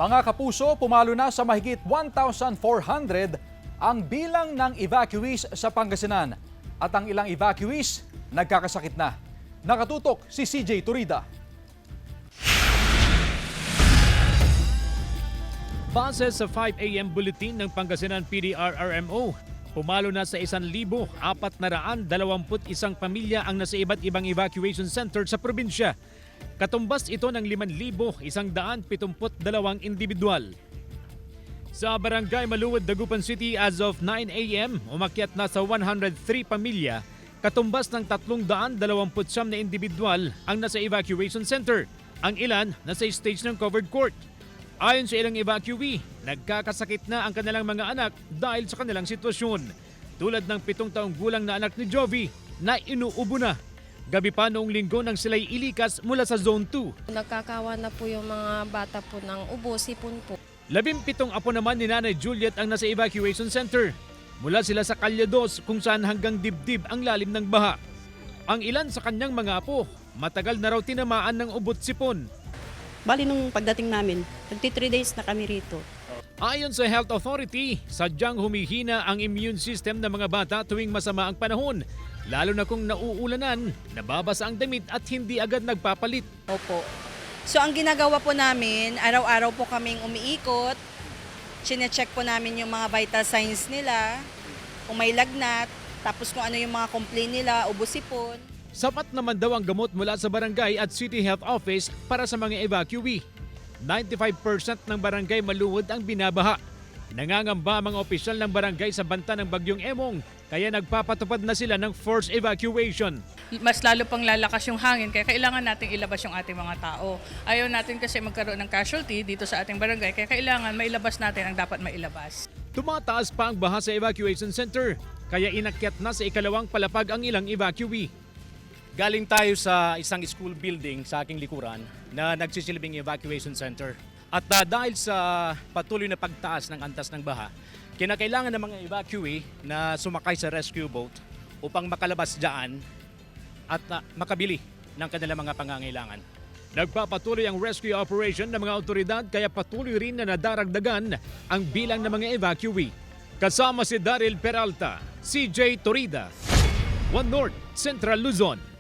Mga kapuso, pumalo na sa mahigit 1,400 ang bilang ng evacuees sa Pangasinan. At ang ilang evacuees nagkakasakit na. Nakatutok si CJ Turida. Base sa 5 a.m. bulletin ng Pangasinan PDRRMO, pumalo na sa 1,421 pamilya ang nasa iba't ibang evacuation center sa probinsya. Katumbas ito ng 5,172 individual. Sa Barangay Maluwad, Dagupan City as of 9 a.m., umakyat na sa 103 pamilya, katumbas ng 329 na individual ang nasa evacuation center. Ang ilan nasa stage ng covered court. Ayon sa ilang evacuee, nagkakasakit na ang kanilang mga anak dahil sa kanilang sitwasyon. Tulad ng 7 taong gulang na anak ni Jovi na inuubo na. Gabi pa noong linggo nang sila'y ilikas mula sa Zone 2. Nagkakawa na po yung mga bata po ng ubo, sipon po. 17 apo naman ni Nanay Juliet ang nasa evacuation center. Mula sila sa Kalyados kung saan hanggang dibdib ang lalim ng baha. Ang ilan sa kanyang mga apo, matagal na raw tinamaan ng ubot sipon. Bali nung pagdating namin, 3 days na kami rito. Ayon sa Health Authority, sadyang humihina ang immune system ng mga bata tuwing masama ang panahon. Lalo na kung nauulanan, nababasa ang damit at hindi agad nagpapalit. Opo. So ang ginagawa po namin, araw-araw po kaming umiikot. Chine-check po namin yung mga vital signs nila, kung may lagnat, tapos kung ano yung mga complaint nila, ubo-sipon. Sapat naman daw ang gamot mula sa barangay at City Health Office para sa mga evacuee. 95% ng barangay Maluwad ang binabaha. Nangangamba ang mga opisyal ng barangay sa banta ng Bagyong Emong, kaya nagpapatupad na sila ng forced evacuation. Mas lalo pang lalakas yung hangin kaya kailangan nating ilabas yung ating mga tao. Ayaw natin kasi magkaroon ng casualty dito sa ating barangay kaya kailangan mailabas natin ang dapat mailabas. Tumataas pa ang baha sa evacuation center, kaya inakyat na sa ikalawang palapag ang ilang evacuee. Galing tayo sa isang school building sa aking likuran na nagsisilbing evacuation center. At dahil sa patuloy na pagtaas ng antas ng baha, kinakailangan ng mga evacuee na sumakay sa rescue boat upang makalabas dyan at makabili ng kanilang mga pangangailangan. Nagpapatuloy ang rescue operation ng mga otoridad kaya patuloy rin na nadaragdagan ang bilang ng mga evacuee. Kasama si Daryl Peralta, CJ Torida, One North, Central Luzon.